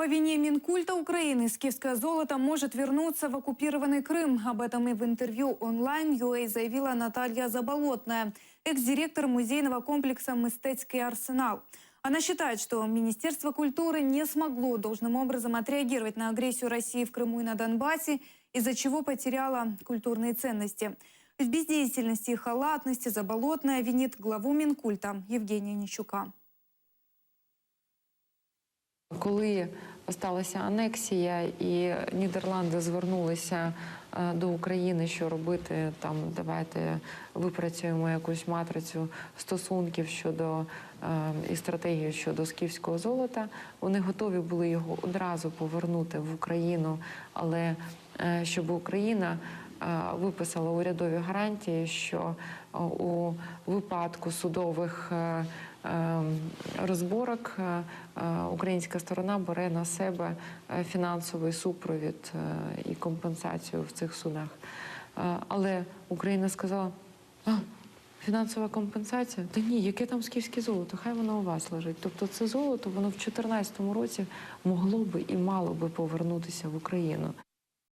По вине Минкульта Украины скифское золото может вернуться в оккупированный Крым. Об этом и в интервью онлайн заявила Наталья Заболотная, экс-директор музейного комплекса «Мистецкий арсенал». Она считает, что Министерство культуры не смогло должным образом отреагировать на агрессию России в Крыму и на Донбассе, из-за чего потеряло культурные ценности. В бездеятельности и халатности Заболотная винит главу Минкульта Евгения Нищука. Коли сталася анексія і Нідерланди звернулися до України, що робити, там, давайте випрацюємо якусь матрицю стосунків щодо і стратегію щодо скіфського золота, вони готові були його одразу повернути в Україну, але щоб Україна виписала урядові гарантії, що у випадку судових розборок українська сторона бере на себе фінансовий супровід і компенсацію в цих судах. Але Україна сказала: фінансова компенсація? Та ні, яке там скіфське золото, хай воно у вас лежить. Тобто це золото, воно в 2014 році могло би і мало би повернутися в Україну.